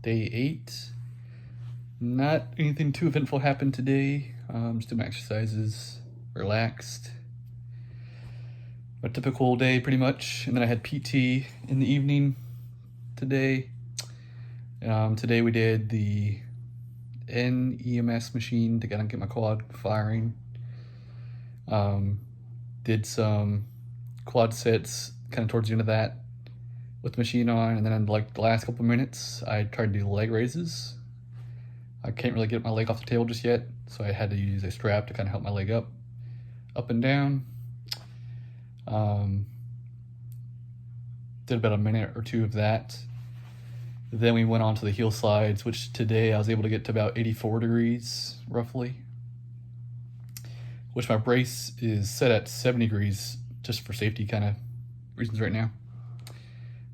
day 8. Not anything too eventful happened today. Just doing my exercises, relaxed. A typical day pretty much. And then I had PT in the evening today. Today we did the NEMS machine to kind of get my quad firing. Did some quad sets kind of towards the end of that with the machine on, and then in like the last couple minutes I tried to do leg raises. I can't really get my leg off the table just yet, so I had to use a strap to kind of help my leg up and down. Did about a minute or two of that. Then we went on to the heel slides, which today I was able to get to about 84 degrees roughly, which my brace is set at 70 degrees just for safety kind of reasons right now.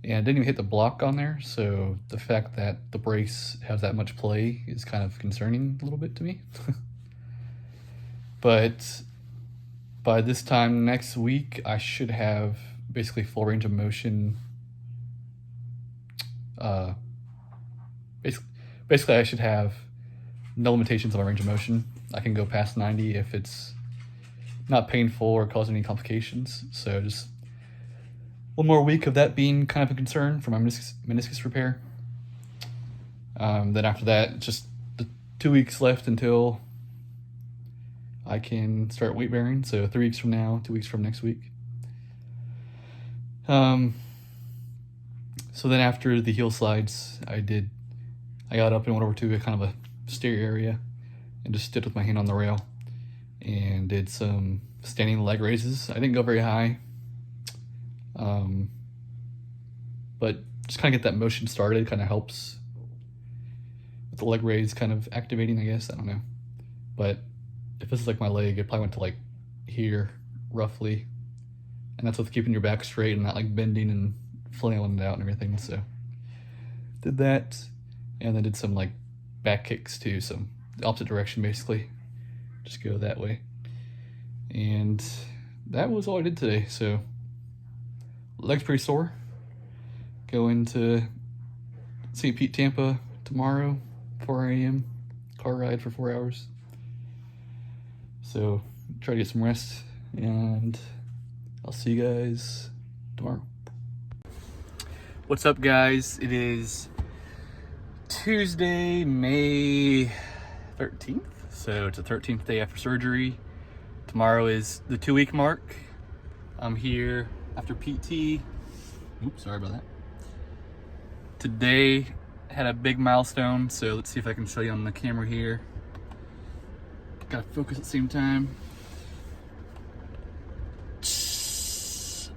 And I didn't even hit the block on there, so the fact that the brace has that much play is kind of concerning a little bit to me. But by this time next week, I should have basically full range of motion. Basically I should have no limitations on my range of motion. I can go past 90 if it's not painful or causing any complications. So just one more week of that being kind of a concern for my meniscus repair. Then after that, just the 2 weeks left until I can start weight bearing. So 3 weeks from now, 2 weeks from next week. So then after the heel slides, I got up and went over to a kind of a stair area and just stood with my hand on the rail and did some standing leg raises. I didn't go very high, but just kind of get that motion started kind of helps with the leg raise kind of activating, I guess. I don't know. But if this is like my leg, it probably went to like here roughly. And that's with keeping your back straight and not like bending and flailing it out and everything. So did that, and then did some like back kicks too, so the opposite direction basically, just go that way. And that was all I did today. So legs pretty sore. Going to St. Pete, Tampa tomorrow, 4 a.m. car ride for 4 hours. So try to get some rest, and I'll see you guys tomorrow. What's up, guys? It is Tuesday, May 13th. So it's the 13th day after surgery. Tomorrow is the 2-week mark. I'm here after PT. Oops, sorry about that. Today had a big milestone, so let's see if I can show you on the camera here. Gotta focus at the same time.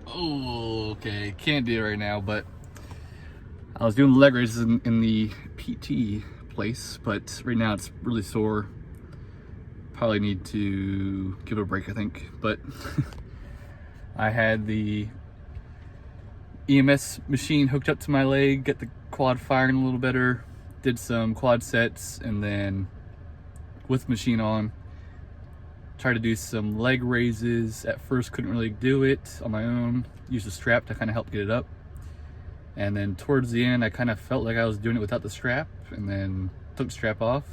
Oh, okay, can't do it right now, but I was doing the leg raises in the PT place, but right now it's really sore. Probably need to give it a break, I think. But I had the EMS machine hooked up to my leg, get the quad firing a little better, did some quad sets, and then with the machine on, tried to do some leg raises. At first couldn't really do it on my own, used a strap to kind of help get it up. And then towards the end, I kind of felt like I was doing it without the strap, and then took the strap off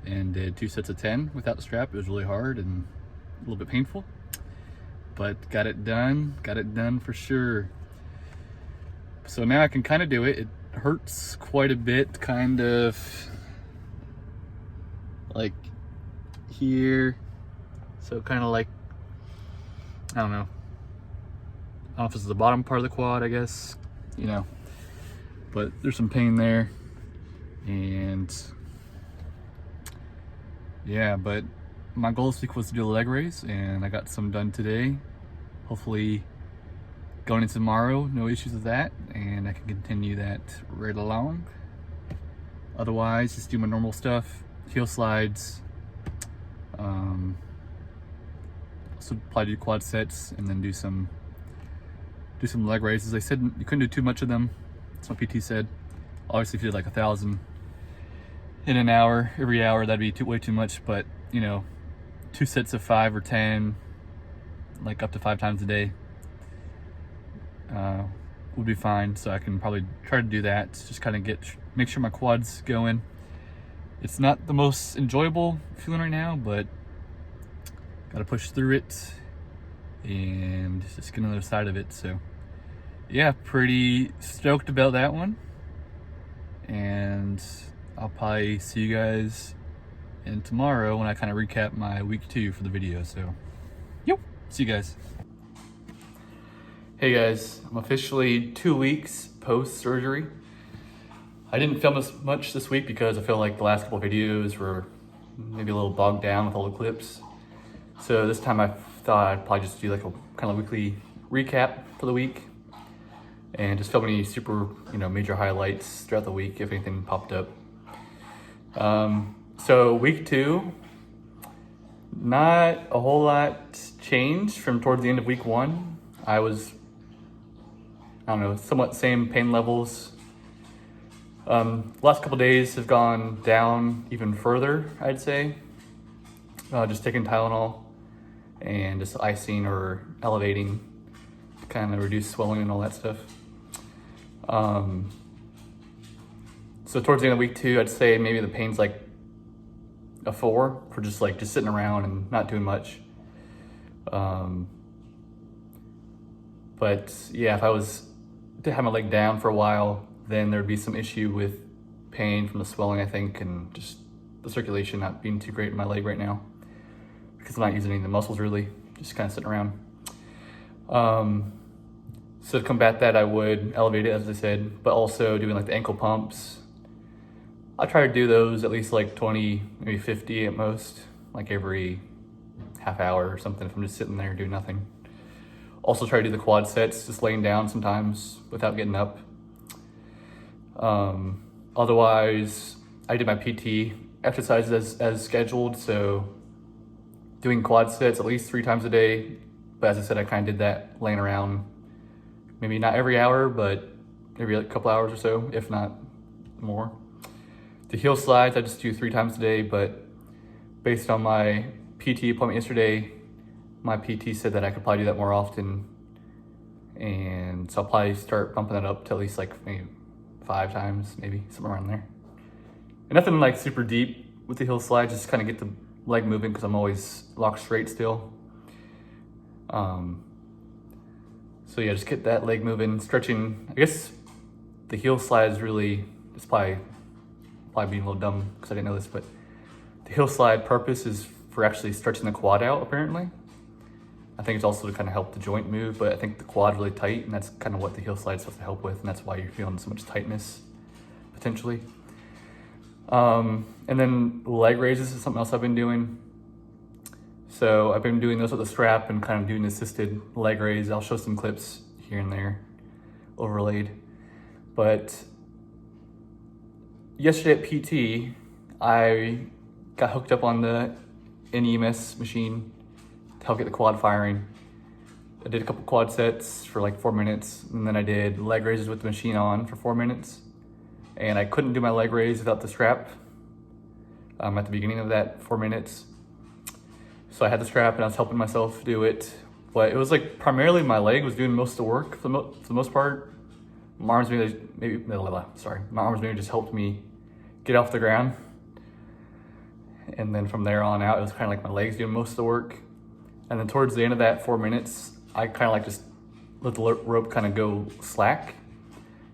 and did 2 sets of 10 without the strap. It was really hard and a little bit painful, but got it done for sure. So now I can kind of do it. It hurts quite a bit, kind of like here. So kind of like, I don't know if this is the bottom part of the quad, I guess, you know, but there's some pain there. And yeah, but my goal this week was to do a leg raise, and I got some done today. Hopefully going into tomorrow, no issues with that, and I can continue that right along. Otherwise, just do my normal stuff, heel slides, so probably do quad sets, and then do some leg raises. They said you couldn't do too much of them. That's what PT said. Obviously, if you did like 1,000 in an hour, every hour, that'd be way too much. But you know, 2 sets of 5 or 10, like up to 5 times a day, would be fine. So I can probably try to do that. Just kind of make sure my quad's going. It's not the most enjoyable feeling right now, but gotta push through it and just get another side of it. So yeah, pretty stoked about that one. And I'll probably see you guys in tomorrow when I kind of recap my week 2 for the video. So yep, see you guys. Hey guys, I'm officially 2 weeks post surgery. I didn't film as much this week because I feel like the last couple videos were maybe a little bogged down with all the clips. So this time I thought I'd probably just do like a kind of weekly recap for the week and just film any super, major highlights throughout the week if anything popped up. So week 2, not a whole lot changed from towards the end of week 1. I was, somewhat same pain levels. Last couple days have gone down even further, I'd say. Just taking Tylenol and just icing or elevating to kind of reduce swelling and all that stuff. So towards the end of week 2, I'd say maybe the pain's like a 4 for just sitting around and not doing much. But yeah, if I was to have my leg down for a while, then there'd be some issue with pain from the swelling, I think, and just the circulation not being too great in my leg right now because I'm not using any of the muscles really, just kind of sitting around. So to combat that, I would elevate it, as I said, but also doing like the ankle pumps. I try to do those at least like 20, maybe 50 at most, like every half hour or something if I'm just sitting there doing nothing. Also try to do the quad sets, just laying down sometimes without getting up. Otherwise, I did my PT exercises as scheduled, so doing quad sets at least 3 times a day. But as I said, I kind of did that laying around, maybe not every hour, but maybe like a couple hours or so, if not more. The heel slides, I just do 3 times a day, but based on my PT appointment yesterday, my PT said that I could probably do that more often. And so I'll probably start bumping that up to at least like maybe 5 times, maybe somewhere around there. And nothing like super deep with the heel slide, just kind of get the leg moving because I'm always locked straight still. So yeah, just get that leg moving, stretching. I guess the heel slide is really, it's probably being a little dumb because I didn't know this, but the heel slide purpose is for actually stretching the quad out apparently. I think it's also to kind of help the joint move, but I think the quad's really tight, and that's kind of what the heel slide is supposed to help with, and that's why you're feeling so much tightness, potentially. And then leg raises is something else I've been doing. So I've been doing those with a strap and kind of doing assisted leg raise. I'll show some clips here and there overlaid. But yesterday at PT, I got hooked up on the NEMS machine to help get the quad firing. I did a couple quad sets for like 4 minutes, and then I did leg raises with the machine on for 4 minutes. And I couldn't do my leg raise without the strap at the beginning of that 4 minutes. So I had the strap and I was helping myself do it. But it was like primarily my leg was doing most of the work for the most part. My arms maybe just helped me get off the ground. And then from there on out, it was kind of like my legs doing most of the work. And then towards the end of that 4 minutes, I kind of like just let the rope kind of go slack.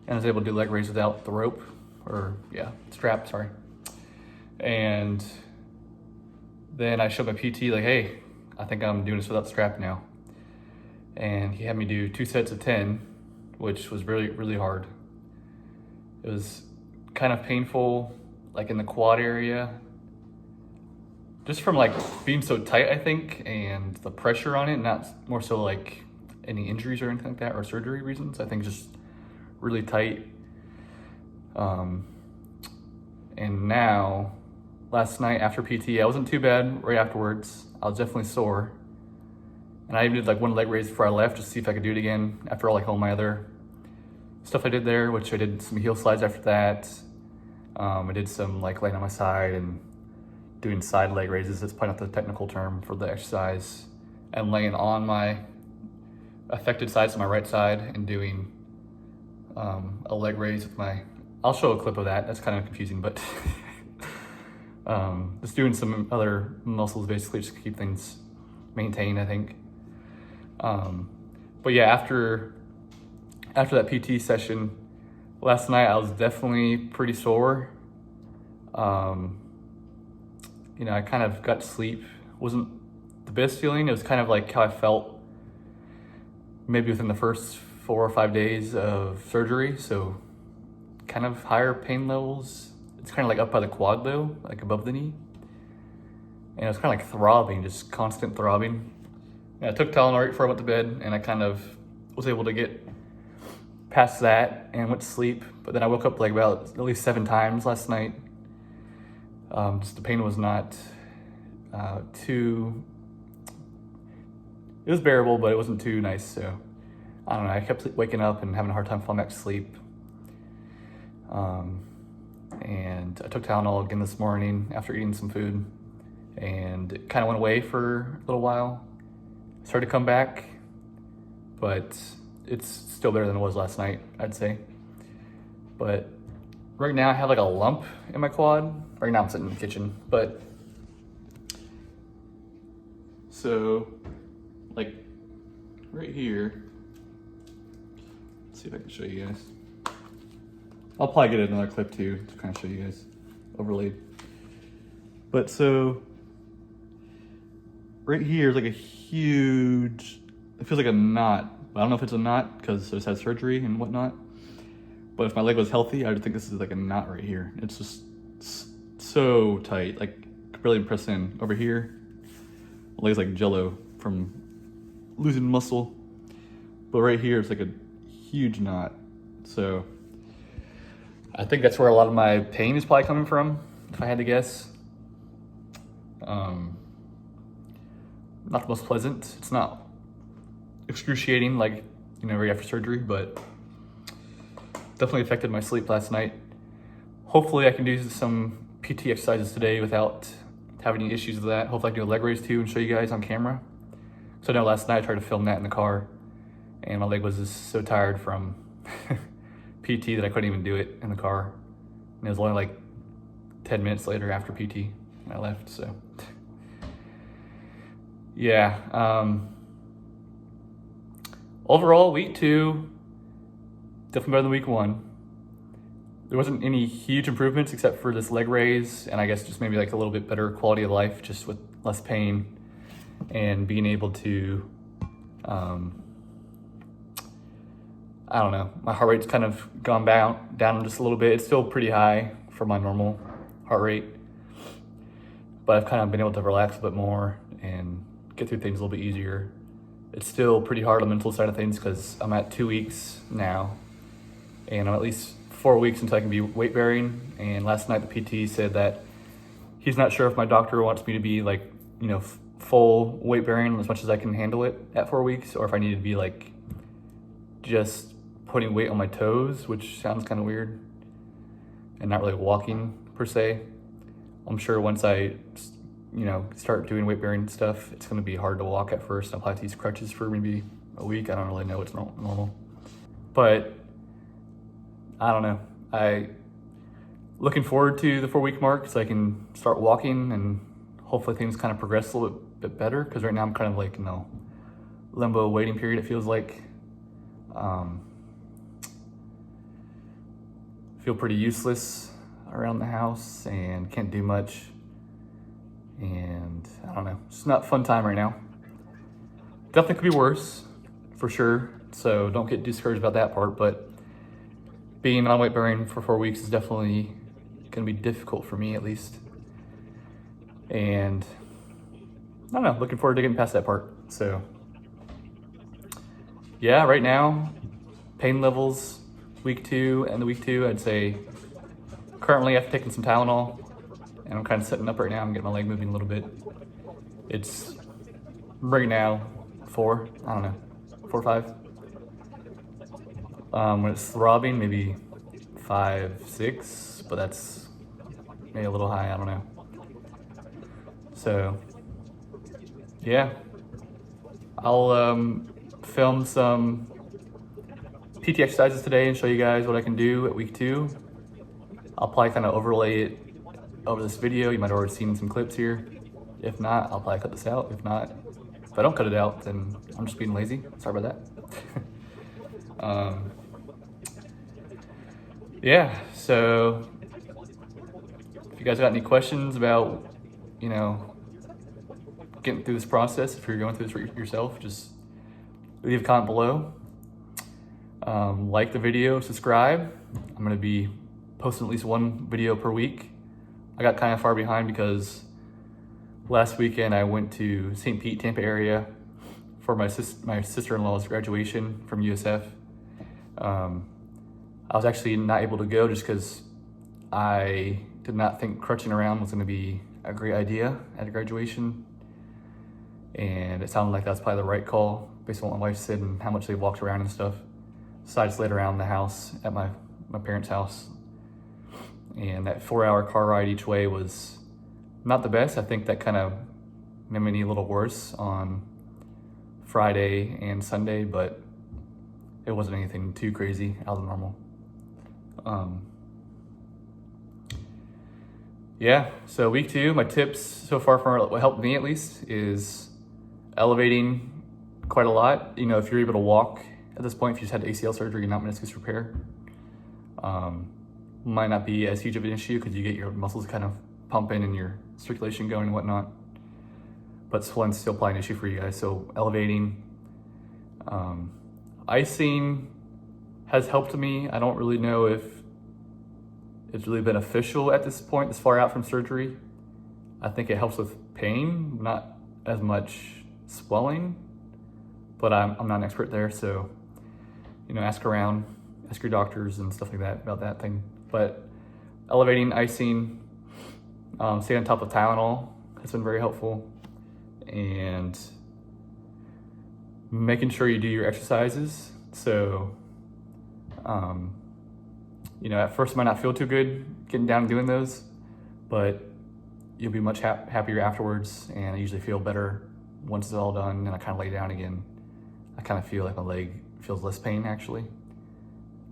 And I was able to do leg raise without the rope, strap, sorry. And then I showed my PT like, hey, I think I'm doing this without the strap now. And he had me do 2 sets of 10, which was really, really hard. It was kind of painful, like in the quad area, just from like being so tight, I think, and the pressure on it, not more so like any injuries or anything like that or surgery reasons. I think just really tight. And now, last night after PT, I wasn't too bad right afterwards. I was definitely sore. And I even did like 1 leg raise before I left just to see if I could do it again after all my other stuff I did there, which I did some heel slides after that. I did some like laying on my side and doing side leg raises. That's probably not the technical term for the exercise. And laying on my affected side, so my right side, and doing a leg raise with my, I'll show a clip of that. That's kind of confusing, but just doing some other muscles basically just to keep things maintained, I think. But yeah, after that PT session last night, I was definitely pretty sore. You know, I kind of got to sleep. Wasn't the best feeling. It was kind of like how I felt maybe within the first 4 or 5 days of surgery. So kind of higher pain levels. It's kind of like up by the quad though, like above the knee. And it was kind of like throbbing, just constant throbbing. And I took Tylenol right before I went to bed, and I kind of was able to get past that and went to sleep. But then I woke up like about at least 7 times last night. Just the pain was not too, it was bearable, but it wasn't too nice. So I don't know, I kept waking up and having a hard time falling back to sleep. And I took Tylenol again this morning after eating some food, and it kind of went away for a little while. Started to come back, but it's still better than it was last night, I'd say. But right now I have like a lump in my quad. Right now I'm sitting in the kitchen, but so like right here, let's see if I can show you guys. I'll probably get another clip too to kind of show you guys overlaid. But so right here is like a huge, it feels like a knot. I don't know if it's a knot because I just had surgery and whatnot. But if my leg was healthy, I would think this is like a knot right here. It's just so tight, like really press in. Over here, my leg's like jello from losing muscle. But right here, it's like a huge knot. So I think that's where a lot of my pain is probably coming from, if I had to guess. Not the most pleasant. It's not excruciating like, you know, right after surgery, but definitely affected my sleep last night. Hopefully I can do some PT exercises today without having any issues with that. Hopefully I can do a leg raise too and show you guys on camera. So I know last night I tried to film that in the car, and my leg was just so tired from PT that I couldn't even do it in the car. And it was only like 10 minutes later after PT when I left, so. Yeah, overall week 2, definitely better than week 1. There wasn't any huge improvements except for this leg raise, and I guess just maybe like a little bit better quality of life, just with less pain and being able to, I don't know, my heart rate's kind of gone down just a little bit. It's still pretty high for my normal heart rate, but I've kind of been able to relax a bit more and get through things a little bit easier. It's still pretty hard on the mental side of things because I'm at 2 weeks now, and I'm at least 4 weeks until I can be weight bearing. And last night the PT said that he's not sure if my doctor wants me to be like, you know, full weight bearing as much as I can handle it at 4 weeks, or if I need to be like just putting weight on my toes, which sounds kind of weird, and not really walking per se. I'm sure once I, you know, start doing weight bearing stuff, it's going to be hard to walk at first. I'll probably have to use crutches for maybe a week. I don't really know what's normal, but I don't know. Looking forward to the 4-week mark so I can start walking, and hopefully things kind of progress a little bit better, because right now I'm kind of like in a limbo waiting period, it feels like. Feel pretty useless around the house and can't do much. And I don't know, it's not a fun time right now. Definitely could be worse, for sure. So don't get discouraged about that part, but being on weight bearing for 4 weeks is definitely gonna be difficult for me, at least. And I don't know, looking forward to getting past that part. So yeah, right now, pain levels, week 2, and the week 2, I'd say currently I've taken some Tylenol, and I'm kind of sitting up right now. I'm getting my leg moving a little bit. It's right now 4, I don't know, 4 or 5. When it's throbbing, maybe 5, 6, but that's maybe a little high, I don't know. So yeah, I'll film some PT exercises today and show you guys what I can do at week 2. I'll probably kind of overlay it over this video. You might have already seen some clips here. If not, I'll probably cut this out. If not, if I don't cut it out, then I'm just being lazy. Sorry about that. Yeah, so if you guys got any questions about, getting through this process, if you're going through this yourself, just leave a comment below. Like the video, subscribe. I'm gonna be posting at least one video per week. I got kind of far behind because last weekend I went to St. Pete, Tampa area for my sister-in-law's graduation from USF. I was actually not able to go just because I did not think crutching around was gonna be a great idea at a graduation. And it sounded like that's probably the right call based on what my wife said and how much they walked around and stuff. So I just laid around the house at my parents' house. And that 4-hour car ride each way was not the best. I think that kind of made me a little worse on Friday and Sunday, but it wasn't anything too crazy out of the normal. Yeah, so week 2, my tips so far for what helped me at least is elevating quite a lot. If you're able to walk at this point, if you just had ACL surgery and not meniscus repair, might not be as huge of an issue because you get your muscles kind of pumping and your circulation going and whatnot. But swelling's still probably an issue for you guys. So elevating, icing has helped me. I don't really know if it's really beneficial at this point, this far out from surgery. I think it helps with pain, not as much swelling, but I'm not an expert there. So, ask around, ask your doctors and stuff like that about that thing. But elevating, icing, stay on top of Tylenol has been very helpful. And making sure you do your exercises. So, at first it might not feel too good getting down and doing those, but you'll be much happier afterwards. And I usually feel better once it's all done and I kind of lay down again. I kind of feel like my leg feels less pain actually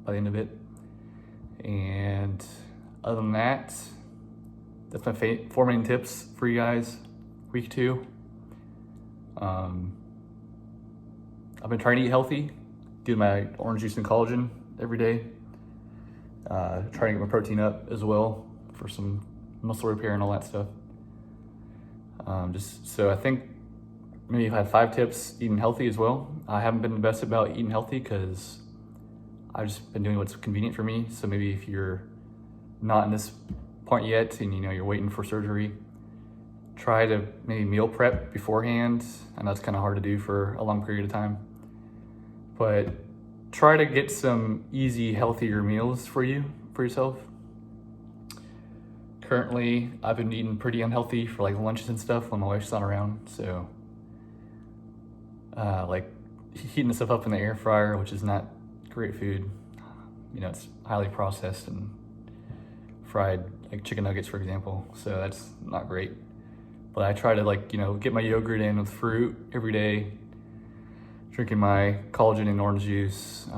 by the end of it. And other than that, that's my 4 main tips for you guys, week 2. I've been trying to eat healthy, do my orange juice and collagen every day. Trying to get my protein up as well for some muscle repair and all that stuff. So I think maybe I've had 5 tips eating healthy as well. I haven't been the best about eating healthy because I've just been doing what's convenient for me. So maybe if you're not in this point yet and you're waiting for surgery, try to maybe meal prep beforehand. I know it's kind of hard to do for a long period of time, but try to get some easy, healthier meals for yourself. Currently, I've been eating pretty unhealthy for like lunches and stuff when my wife's not around. So like heating stuff up in the air fryer, which is not great food. It's highly processed and fried, like chicken nuggets, for example. So that's not great. But I try to get my yogurt in with fruit every day, drinking my collagen and orange juice,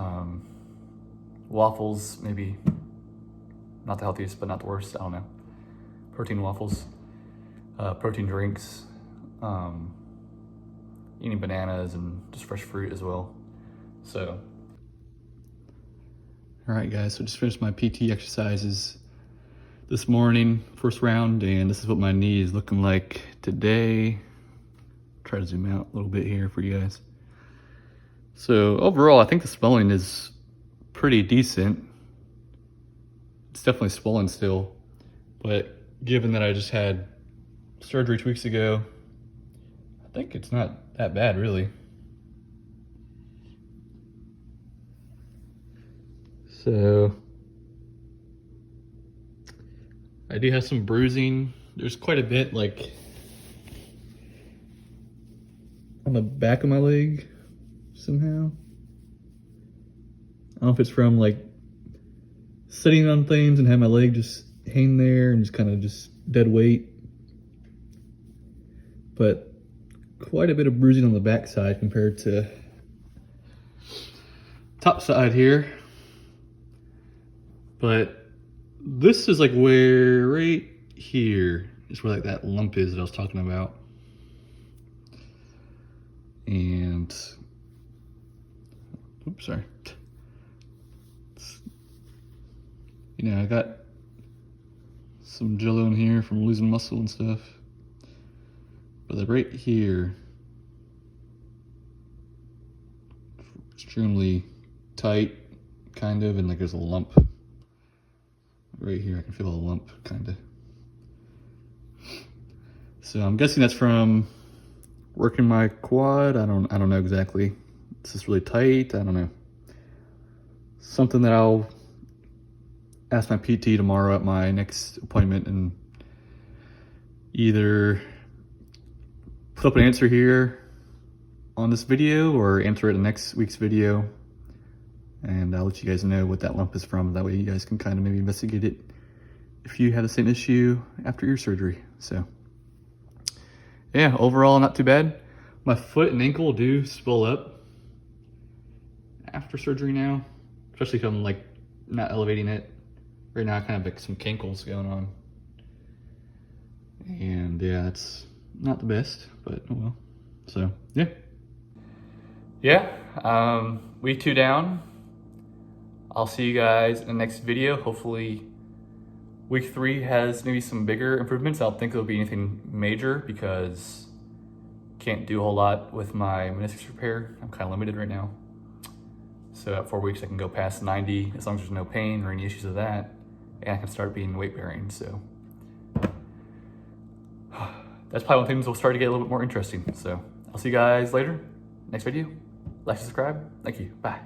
waffles, maybe not the healthiest, but not the worst, I don't know. Protein waffles, protein drinks, eating bananas and just fresh fruit as well. So, all right guys, so just finished my PT exercises this morning, first round, and this is what my knee is looking like today. Try to zoom out a little bit here for you guys. So overall, I think the swelling is pretty decent. It's definitely swollen still, but given that I just had surgery 2 weeks ago, I think it's not that bad really. So I do have some bruising. There's quite a bit on the back of my leg somehow. I don't know if it's from sitting on things and have my leg just hang there and just kind of just dead weight. But quite a bit of bruising on the back side compared to top side here. But this is like where, right here is where like that lump is that I was talking about. And, oops, sorry. You know, I got some jello in here from losing muscle and stuff. But like right here, extremely tight, kind of, and like there's a lump. Right here, I can feel a lump, kind of. So I'm guessing that's from working my quad. I don't know exactly. It's just really tight. I don't know. Something that I'll ask my PT tomorrow at my next appointment and either put up an answer here on this video or answer it in next week's video. And I'll let you guys know what that lump is from. That way you guys can kind of maybe investigate it if you have the same issue after your surgery. So yeah, overall not too bad. My foot and ankle do swell up after surgery now, especially if I'm like not elevating it. Right now I kind of have like some cankles going on. And yeah, it's not the best, but oh well. So yeah. Yeah, week 2 down. I'll see you guys in the next video. Hopefully week 3 has maybe some bigger improvements. I don't think it'll be anything major because can't do a whole lot with my meniscus repair. I'm kind of limited right now. So at 4 weeks I can go past 90 as long as there's no pain or any issues of that. And I can start being weight bearing, so. That's probably when things will start to get a little bit more interesting. So I'll see you guys later. Next video. Like, subscribe. Thank you. Bye.